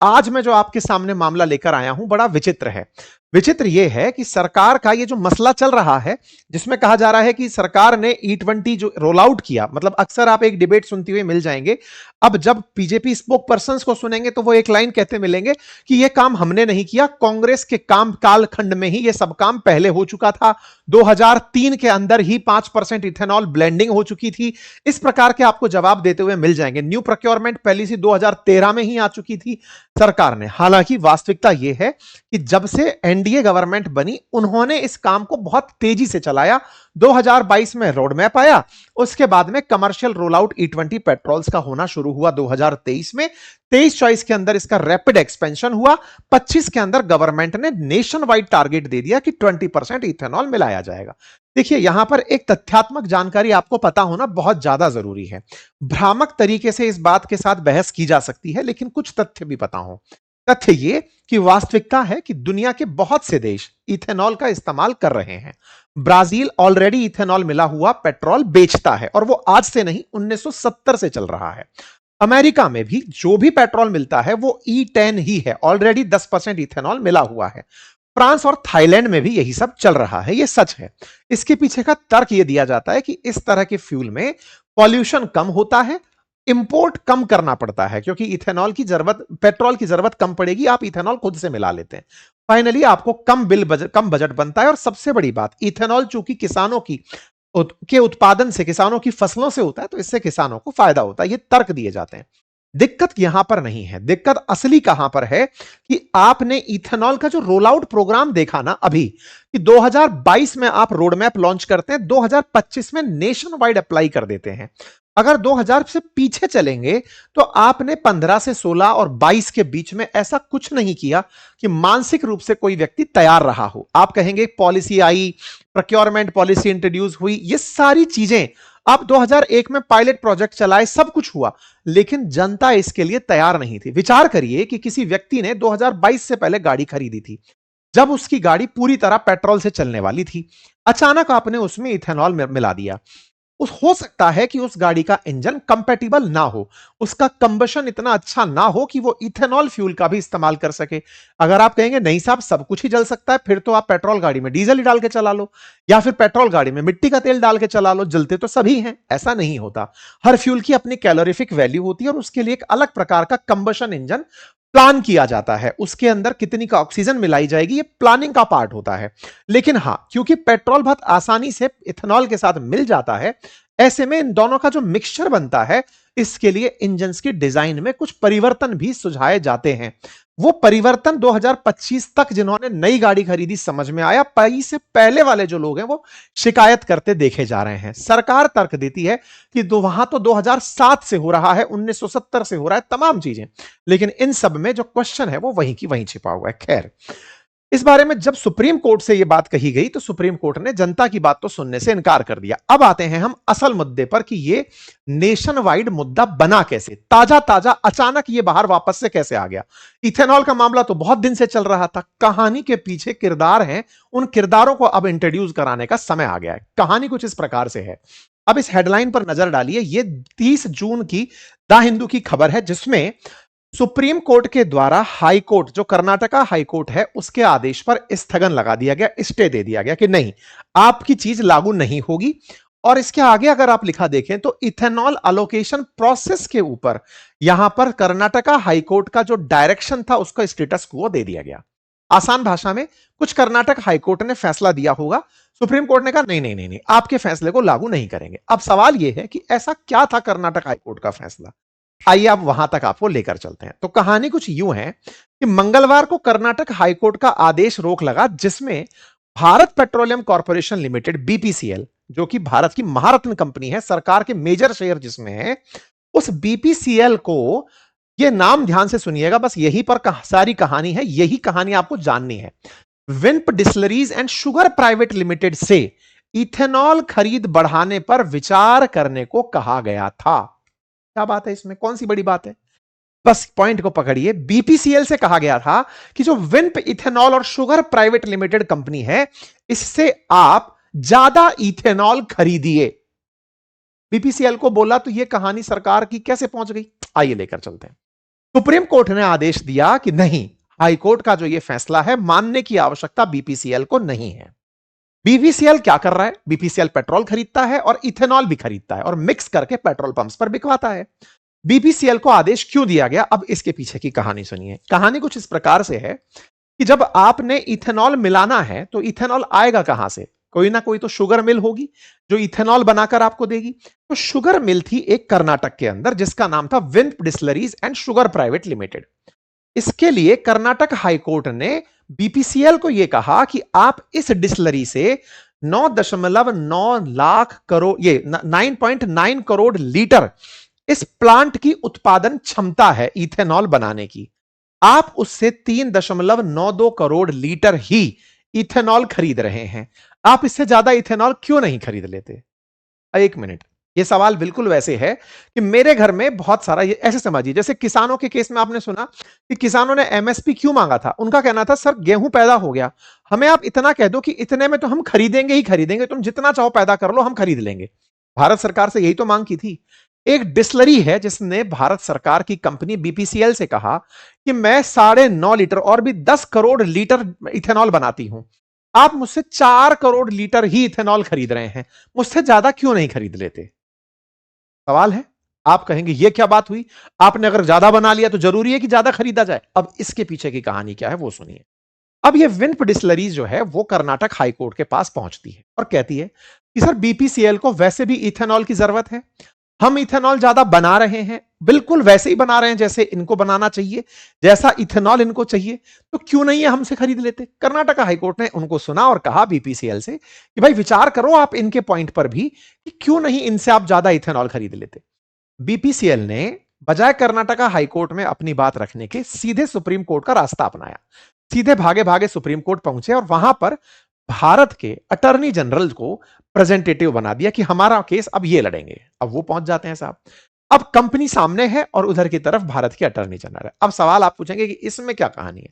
आज मैं जो आपके सामने मामला लेकर आया हूं बड़ा विचित्र है। विचित्र यह है कि सरकार का ये जो मसला चल रहा है, जिसमें कहा जा रहा है कि सरकार ने E20 जो रोल आउट किया, मतलब अक्सर आप एक डिबेट सुनते हुए मिल जाएंगे। अब जब बीजेपी स्पोक पर्सन को सुनेंगे तो वो एक लाइन कहते मिलेंगे कि यह काम हमने नहीं किया, कांग्रेस के काम कालखंड में ही यह सब काम पहले हो चुका था। 2003 के अंदर ही 5% इथेनॉल ब्लेंडिंग हो चुकी थी। इस प्रकार के आपको जवाब देते हुए मिल जाएंगे। न्यू प्रोक्योरमेंट पॉलिसी 2013 में ही आ चुकी थी सरकार ने। हालांकि वास्तविकता यह है कि जब से एनडीए गवर्नमेंट बनी, उन्होंने इस काम को बहुत तेजी से चलाया। 2022 में रोड मैप आया, उसके बाद में commercial roll out E20 patrols का होना शुरू हुआ 2023 में। 23-24 के अंदर इसका रैपिड एक्सपेंशन हुआ। 25 के अंदर गवर्नमेंट ने नेशन वाइड टारगेट दे दिया कि 20% इथेनॉल मिलाया जाएगा। देखिए, यहां पर एक तथ्यात्मक जानकारी आपको पता होना बहुत ज्यादा जरूरी है। भ्रामक तरीके से इस बात के साथ बहस की जा सकती है, लेकिन कुछ तथ्य भी पता हो। तथ्य यह कि वास्तविकता है कि दुनिया के बहुत से देश इथेनॉल का इस्तेमाल कर रहे हैं। ब्राजील ऑलरेडी इथेनॉल मिला हुआ पेट्रोल बेचता है, और वो आज से नहीं 1970 से चल रहा है। अमेरिका में भी जो भी पेट्रोल मिलता है वो E10 ही है, ऑलरेडी 10% इथेनॉल मिला हुआ है। फ्रांस और थाईलैंड में भी यही सब चल रहा है, यह सच है। इसके पीछे का तर्क यह दिया जाता है कि इस तरह के फ्यूल में पॉल्यूशन कम होता है, इंपोर्ट कम करना पड़ता है, क्योंकि इथेनॉल की जरूरत, पेट्रोल की जरूरत कम पड़ेगी, आप इथेनॉल खुद से मिला लेते हैं। फाइनली आपको कम बजट बनता है। और सबसे बड़ी बात, इथेनॉल चूंकि किसानों के उत्पादन से, किसानों की फसलों से होता है, तो इससे किसानों को फायदा होता है। ये तर्क दिए जाते हैं। दिक्कत यहां पर नहीं है। दिक्कत असली कहां पर है कि आपने इथेनॉल का जो रोल आउट प्रोग्राम देखा ना अभी, कि 2022 में आप रोड मैप लॉन्च करते हैं, 2025 में नेशन वाइड अप्लाई कर देते हैं। अगर 2000 से पीछे चलेंगे तो आपने 15 से 16 और 22 के बीच में ऐसा कुछ नहीं किया कि मानसिक रूप से कोई व्यक्ति तैयार रहा हो। आप कहेंगे पॉलिसी आई, प्रोक्योरमेंट पॉलिसी इंट्रोड्यूस हुई, ये सारी चीजें, आप 2001 में पायलट प्रोजेक्ट चलाए, सब कुछ हुआ, लेकिन जनता इसके लिए तैयार नहीं थी। विचार करिए कि किसी व्यक्ति ने 2022 से पहले गाड़ी खरीदी थी, जब उसकी गाड़ी पूरी तरह पेट्रोल से चलने वाली थी। अचानक आपने उसमें इथेनॉल मिला दिया। हो सकता है कि उस गाड़ी का इंजन कंपैटिबल ना हो, उसका कंबशन इतना अच्छा ना हो कि वो इथेनॉल फ्यूल का भी इस्तेमाल कर सके। अगर आप कहेंगे नहीं साहब सब कुछ ही जल सकता है, फिर तो आप पेट्रोल गाड़ी में डीजल ही डाल के चला लो, या फिर पेट्रोल गाड़ी में मिट्टी का तेल डाल के चला लो, जलते तो सभी हैं। ऐसा नहीं होता। हर फ्यूल की अपनी कैलोरीफिक वैल्यू होती है, और उसके लिए एक अलग प्रकार का कंबशन इंजन प्लान किया जाता है। उसके अंदर कितनी का ऑक्सीजन मिलाई जाएगी, ये प्लानिंग का पार्ट होता है। लेकिन हां, क्योंकि पेट्रोल बहुत आसानी से इथेनॉल के साथ मिल जाता है, ऐसे में इन दोनों का जो मिक्सचर बनता है, इसके लिए इंजन्स की डिजाइन में कुछ परिवर्तन भी सुझाए जाते हैं। वो परिवर्तन 2025 तक जिन्होंने नई गाड़ी खरीदी समझ में आया, पाई से पहले वाले जो लोग हैं वो शिकायत करते देखे जा रहे हैं। सरकार तर्क देती है कि वहां तो 2007 से हो रहा है, 1970 से हो रहा है, तमाम चीजें, लेकिन इन सब में जो क्वेश्चन है वो वहीं की वहीं छिपा हुआ है। खैर, इस बारे में जब सुप्रीम कोर्ट से यह बात कही गई तो सुप्रीम कोर्ट ने जनता की बात तो सुनने से इनकार कर दिया। अब आते हैं हम असल मुद्दे पर कि यह नेशन वाइड मुद्दा बना कैसे, ताजा ताजा अचानक ये बाहर वापस से कैसे आ गया। इथेनॉल का मामला तो बहुत दिन से चल रहा था। कहानी के पीछे किरदार हैं, उन किरदारों को अब इंट्रोड्यूस कराने का समय आ गया है। कहानी कुछ इस प्रकार से है। अब इस हेडलाइन पर नजर डालिए। यह 30 जून की द हिंदू की खबर है, जिसमें सुप्रीम कोर्ट के द्वारा हाई कोर्ट, जो कर्नाटका हाई कोर्ट है, उसके आदेश पर स्थगन लगा दिया गया, स्टे दे दिया गया कि नहीं, आपकी चीज लागू नहीं होगी। और इसके आगे अगर आप लिखा देखें तो इथेनॉल अलोकेशन प्रोसेस के ऊपर यहां पर कर्नाटका हाई कोर्ट का जो डायरेक्शन था उसका स्टेटस को दे दिया गया। आसान भाषा में, कुछ कर्नाटक हाई कोर्ट ने फैसला दिया होगा, सुप्रीम कोर्ट ने कहा नहीं नहीं नहीं नहीं, आपके फैसले को लागू नहीं करेंगे। अब सवाल यह है कि ऐसा क्या था कर्नाटक हाई कोर्ट का फैसला। आइए अब वहां तक आपको लेकर चलते हैं। तो कहानी कुछ यूं है कि मंगलवार को कर्नाटक हाईकोर्ट का आदेश रोक लगा, जिसमें Bharat petroleum corporation limited BPCL, जो कि भारत की महारत्न कंपनी है, सरकार के मेजर शेयर जिसमें है, उस बीपीसीएल को, यह नाम ध्यान से सुनिएगा, बस यही पर सारी कहानी है, यही कहानी आपको जाननी है। Wimp डिस्लरीज and sugar private limited से इथेनॉल खरीद बढ़ाने पर विचार करने को कहा गया था। क्या बात है इसमें, कौन सी बड़ी बात है? बस पॉइंट को पकड़िए। बीपीसीएल से कहा गया था कि जो विम्प इथेनॉल और शुगर प्राइवेट लिमिटेड कंपनी है, इससे आप ज्यादा इथेनॉल खरीदिए। बीपीसीएल को बोला, तो यह कहानी सरकार की कैसे पहुंच गई, आइए लेकर चलते हैं। सुप्रीम कोर्ट ने आदेश दिया कि नहीं, हाई कोर्ट का जो ये फैसला है मानने की आवश्यकता बीपीसीएल को नहीं है। बीपीसीएल क्या कर रहा है? बीपीसीएल पेट्रोल खरीदता है और इथेनॉल भी खरीदता है और मिक्स करके पेट्रोल पंप्स पर बिकवाता है। बीपीसीएल को आदेश क्यों दिया गया? अब इसके पीछे की कहानी सुनिए। कहानी कुछ इस प्रकार से है कि जब आपने इथेनॉल मिलाना है तो इथेनॉल आएगा कहां से? कोई ना कोई तो शुगर मिल होगी जो इथेनॉल बनाकर आपको देगी। तो शुगर मिल थी एक कर्नाटक के अंदर जिसका नाम था विंप डिस्लरीज एंड शुगर प्राइवेट लिमिटेड। इसके लिए कर्नाटक हाईकोर्ट ने बीपीसीएल को यह कहा कि आप इस डिस्लरी से 9.9 लाख करोड़, ये 9.9 करोड़ लीटर इस प्लांट की उत्पादन क्षमता है इथेनॉल बनाने की, आप उससे 3.92 करोड़ लीटर ही इथेनॉल खरीद रहे हैं। आप इससे ज्यादा इथेनॉल क्यों नहीं खरीद लेते? एक मिनट, ये सवाल बिल्कुल वैसे है कि मेरे घर में बहुत सारा, ये ऐसे समझिए जैसे किसानों के केस में आपने सुना कि किसानों ने एमएसपी क्यों मांगा था। उनका कहना था सर गेहूं पैदा हो गया, हमें आप इतना कह दो कि इतने में तो हम खरीदेंगे ही खरीदेंगे, तुम जितना चाहो पैदा कर लो, हम खरीद लेंगे। भारत सरकार से यही तो मांग की थी। एक डिस्लरी है जिसने भारत सरकार की कंपनी बीपीसीएल से कहा कि मैं 9.5 लीटर और भी 10 करोड़ लीटर इथेनॉल बनाती हूं, आप मुझसे 4 करोड़ लीटर ही इथेनॉल खरीद रहे हैं, मुझसे ज्यादा क्यों नहीं खरीद लेते? सवाल है। आप कहेंगे ये क्या बात हुई, आपने अगर ज्यादा बना लिया तो जरूरी है कि ज्यादा खरीदा जाए। अब इसके पीछे की कहानी क्या है वो सुनिए। अब ये विंप डिस्लरीज जो है वो कर्नाटक हाईकोर्ट के पास पहुंचती है और कहती है कि सर बीपीसीएल को वैसे भी इथेनॉल की जरूरत है, हम इथेनॉल ज्यादा बना रहे हैं, बिल्कुल वैसे ही बना रहे हैं जैसे इनको बनाना चाहिए, जैसा इथेनॉल इनको चाहिए, तो क्यों नहीं है हमसे खरीद लेते? कर्नाटक हाईकोर्ट ने उनको सुना और कहा बीपीसीएल से कि भाई विचार करो आप इनके पॉइंट पर भी कि क्यों नहीं इनसे आप ज्यादा इथेनॉल खरीद लेते। बीपीसीएल ने बजाय कर्नाटका हाईकोर्ट में अपनी बात रखने के सीधे सुप्रीम कोर्ट का रास्ता अपनाया। सीधे भागे भागे सुप्रीम कोर्ट पहुंचे और वहां पर भारत के अटॉर्नी जनरल को प्रेजेंटेटिव बना दिया कि हमारा केस अब ये लड़ेंगे। अब वो पहुंच जाते हैं साहब, अब कंपनी सामने है और उधर की तरफ भारत के अटॉर्नी जनरल है। अब सवाल आप पूछेंगे कि इसमें क्या कहानी है?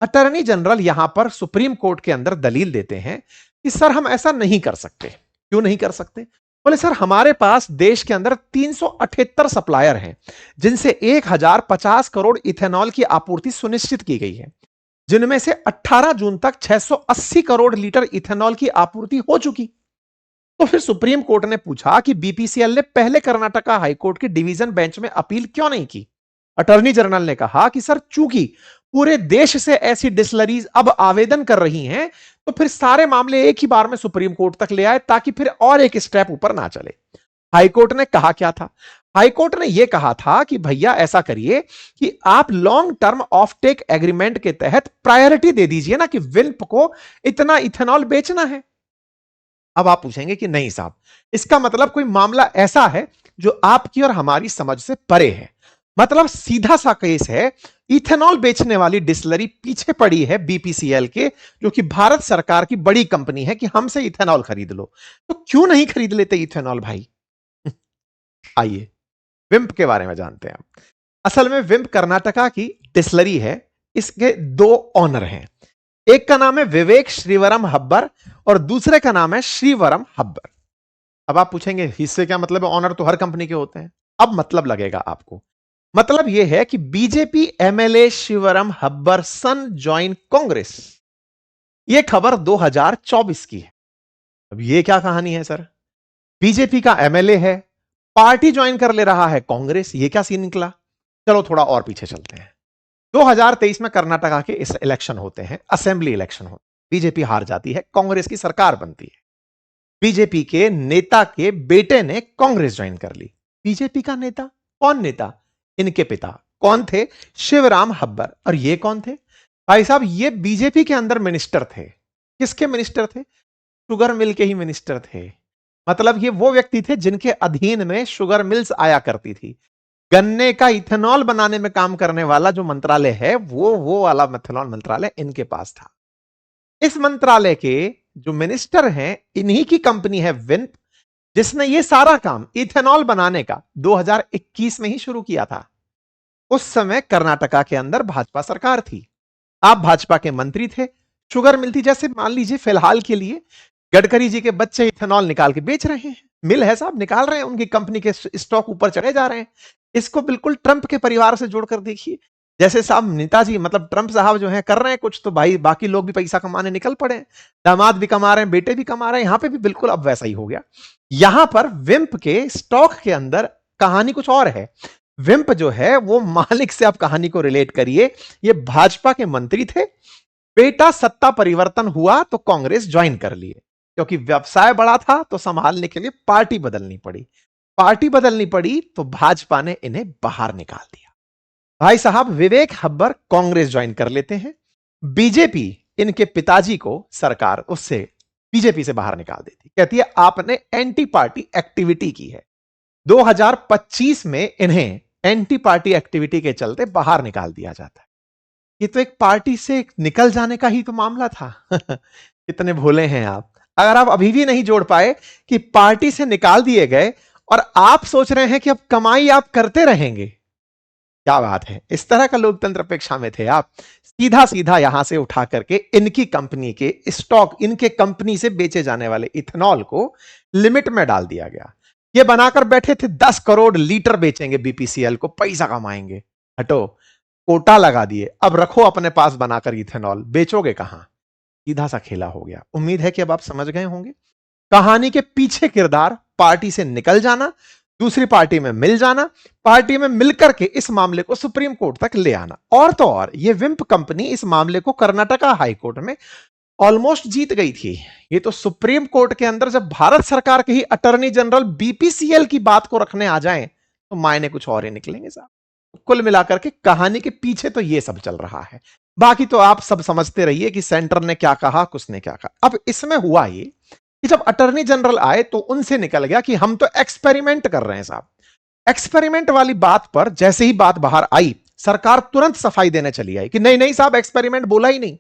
अटॉर्नी जनरल यहां पर सुप्रीम कोर्ट के अंदर दलील देते हैं कि सर हम ऐसा नहीं कर सकते। क्यों नहीं कर सकते? बोले सर हमारे पास देश के अंदर 378 सप्लायर हैं जिनसे 1050 करोड़ इथेनॉल की आपूर्ति सुनिश्चित की गई है, जिनमें से 18 जून तक 680 करोड़ लीटर इथेनॉल की आपूर्ति हो चुकी। तो फिर सुप्रीम कोर्ट ने पूछा कि बीपीसीएल ने पहले कर्नाटका हाईकोर्ट के डिवीजन बेंच में अपील क्यों नहीं की? अटॉर्नी जनरल ने कहा कि सर चूंकि पूरे देश से ऐसी डिस्लरीज अब आवेदन कर रही हैं, तो फिर सारे मामले एक ही बार में सुप्रीम कोर्ट तक ले आए ताकि फिर और एक स्टेप ऊपर ना चले। हाईकोर्ट ने कहा क्या था? हाईकोर्ट ने यह कहा था कि भैया ऐसा करिए कि आप long term offtake agreement के तहत प्रायोरिटी दे दीजिए ना कि विल्प को इतना इथेनॉल बेचना है। अब आप पूछेंगे कि नहीं साहब, इसका मतलब कोई मामला ऐसा है जो आपकी और हमारी समझ से परे है। मतलब सीधा सा केस है, इथेनॉल बेचने वाली डिस्लरी पीछे पड़ी है बीपीसीएल के, जो कि भारत सरकार की बड़ी कंपनी है, कि हमसे इथेनॉल खरीद लो। तो क्यों नहीं खरीद लेते इथेनॉल भाई? आइए विम्प के बारे में जानते हैं। असल में विम्प कर्नाटका की डिस्लरी है। इसके दो ऑनर हैं, एक का नाम है विवेक श्रीवरम हब्बर और दूसरे का नाम है श्रीवरम हब्बर। अब आप पूछेंगे इससे क्या मतलब है? ऑनर तो हर कंपनी के होते हैं। अब मतलब लगेगा आपको। मतलब यह है कि बीजेपी एमएलए शिवरम हब्बर सन ज्वाइन कांग्रेस। यह खबर 2024 की है। अब यह क्या कहानी है सर? बीजेपी का एमएलए है, पार्टी ज्वाइन कर ले रहा है कांग्रेस, यह क्या सीन निकला? चलो थोड़ा और पीछे चलते हैं। 2023 में कर्नाटका के इस इलेक्शन होते हैं, असेंबली इलेक्शन होते हैं। बीजेपी हार जाती है, कांग्रेस की सरकार बनती है। बीजेपी के नेता के बेटे ने कांग्रेस ज्वाइन कर ली। बीजेपी का नेता? कौन नेता? इनके पिता। कौन थे? शिवराम हब्बर। और ये कौन थे? भाई साहब ये बीजेपी के अंदर मिनिस्टर थे। किसके मिनिस्टर थे? शुगर मिल के ही मिनिस्टर थे। मतलब ये वो व्यक्ति थे जिनके अधीन में शुगर मिल्स आया करती थी। गन्ने का इथेनॉल बनाने में काम करने वाला जो मंत्रालय है, वो वाला इथेनॉल मंत्रालय इनके पास था। इस मंत्रालय के जो मिनिस्टर हैं, इन्हीं की कंपनी है विंप, जिसने ये सारा काम इथेनॉल बनाने का 2021 में ही शुरू किया था। उस समय कर्नाटका के अंदर भाजपा सरकार थी, आप भाजपा के मंत्री थे। शुगर मिल थी, जैसे मान लीजिए फिलहाल के लिए गडकरी जी के बच्चे इथेनॉल निकाल के बेच रहे हैं। मिल है साहब, निकाल रहे हैं, उनकी कंपनी के स्टॉक ऊपर चढ़े जा रहे हैं। इसको बिल्कुल ट्रंप के परिवार से जोड़कर देखिए। जैसे साहब नेताजी मतलब ट्रंप साहब जो है कर रहे हैं कुछ, तो भाई बाकी लोग भी पैसा कमाने निकल पड़े हैं। दामाद भी कमा रहे हैं, बेटे भी कमा रहे हैं। यहां पे भी बिल्कुल अब वैसा ही हो गया। यहां पर विम्प के स्टॉक के अंदर कहानी कुछ और है। विम्प जो है वो मालिक से आप कहानी को रिलेट करिए। ये भाजपा के मंत्री थे, बेटा सत्ता परिवर्तन हुआ तो कांग्रेस ज्वाइन कर लिए, क्योंकि व्यवसाय बड़ा था तो संभालने के लिए पार्टी बदलनी पड़ी। पार्टी बदलनी पड़ी तो भाजपा ने इन्हें बाहर निकाल दिया। भाई साहब विवेक हब्बर कांग्रेस ज्वाइन कर लेते हैं। बीजेपी इनके पिताजी को सरकार उससे बीजेपी से बाहर निकाल देती, कहती है आपने एंटी पार्टी एक्टिविटी की है। 2025 में इन्हें एंटी पार्टी एक्टिविटी के चलते बाहर निकाल दिया जाता है। ये तो एक पार्टी से निकल जाने का ही तो मामला था। कितने भोले हैं आप। अगर आप अभी भी नहीं जोड़ पाए कि पार्टी से निकाल दिए गए और आप सोच रहे हैं कि अब कमाई आप करते रहेंगे, क्या बात है। इस तरह का लोकतंत्र अपेक्षा में थे आप। सीधा सीधा यहां से उठा करके इनकी कंपनी के स्टॉक, इनके कंपनी से बेचे जाने वाले इथेनॉल को लिमिट में डाल दिया गया। ये बनाकर बैठे थे 10 करोड़ लीटर बेचेंगे बीपीसीएल को, पैसा कमाएंगे। हटो, कोटा लगा दिए, अब रखो अपने पास बनाकर इथेनॉल, बेचोगे कहां। सीधा सा खेला हो गया। उम्मीद है कि अब आप समझ गए होंगे। कहानी के पीछे किरदार पार्टी से निकल जाना, दूसरी पार्टी में मिल जाना, पार्टी में मिलकर के इस मामले को सुप्रीम कोर्ट तक ले आना। और तो और ये विम्प कंपनी इस मामले को कर्नाटका हाई कोर्ट में ऑलमोस्ट जीत गई थी। ये तो सुप्रीम कोर्ट के अंदर जब भारत सरकार के ही अटॉर्नी जनरल बीपीसीएल की बात को रखने आ जाएं तो मायने कुछ और ही निकलेंगे साहब। कुल मिलाकर के कहानी के पीछे तो ये सब चल रहा है। बाकी तो आप सब समझते रहिए कि सेंटर ने क्या कहा, कुछ ने क्या कहा। अब इसमें हुआ ये कि जब अटॉर्नी जनरल आए तो उनसे निकल गया कि हम तो एक्सपेरिमेंट कर रहे हैं साहब। एक्सपेरिमेंट वाली बात पर जैसे ही बात बाहर आई, सरकार तुरंत सफाई देने चली आई कि नहीं नहीं साहब, एक्सपेरिमेंट बोला ही नहीं।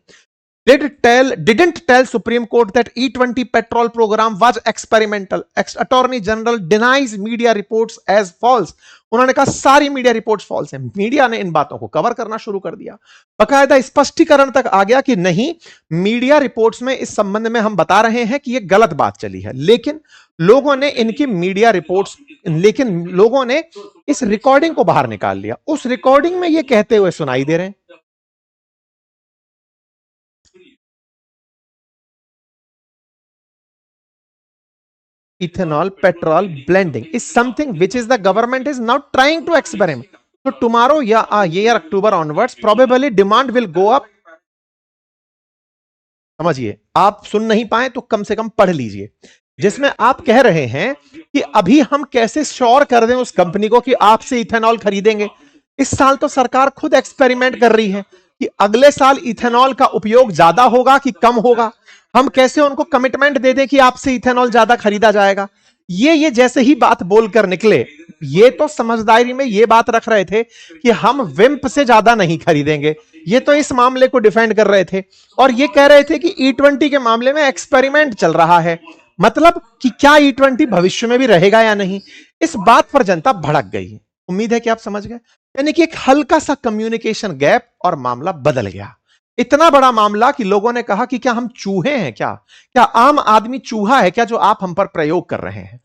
Didn't tell Supreme Court that E20 petrol program was experimental. Attorney General denies media reports as false. उन्होंने कहा सारी मीडिया रिपोर्ट्स फॉल्स हैं। मीडिया ने इन बातों को कवर करना शुरू कर दिया। बकायदा स्पष्टीकरण तक आ गया कि नहीं, मीडिया रिपोर्ट्स में इस संबंध में हम बता रहे हैं कि यह गलत बात चली है, लेकिन लोगों ने इनकी मीडिया रिपोर्ट्स, लेकिन लोगों ने इस रिकॉर्डिंग को बाहर निकाल लिया। उस रिकॉर्डिंग में यह कहते हुए सुनाई दे रहे हैं, ethanol petrol blending is something which is the government is now trying to experiment. So tomorrow, year October onwards, probably demand will go up. समझिए, आप सुन नहीं पाए तो कम से कम पढ़ लीजिए, जिसमें आप कह रहे हैं कि अभी हम कैसे श्योर कर दें उस कंपनी को कि आपसे इथेनॉल खरीदेंगे। इस साल तो सरकार खुद एक्सपेरिमेंट कर रही है कि अगले साल इथेनॉल का उपयोग ज्यादा होगा कि कम होगा। हम कैसे उनको कमिटमेंट दे दें कि आपसे इथेनॉल ज्यादा खरीदा जाएगा। ये जैसे ही बात बोलकर निकले, ये तो समझदारी में ये बात रख रहे थे कि हम विम्प से ज्यादा नहीं खरीदेंगे। ये तो इस मामले को डिफेंड कर रहे थे और ये कह रहे थे कि E20 के मामले में एक्सपेरिमेंट चल रहा है, मतलब कि क्या E20 भविष्य में भी रहेगा या नहीं। इस बात पर जनता भड़क गई। उम्मीद है कि आप समझ गए। यानी कि एक हल्का सा कम्युनिकेशन गैप और मामला बदल गया। इतना बड़ा मामला कि लोगों ने कहा कि क्या हम चूहे हैं, क्या आम आदमी चूहा है क्या जो आप हम पर प्रयोग कर रहे हैं।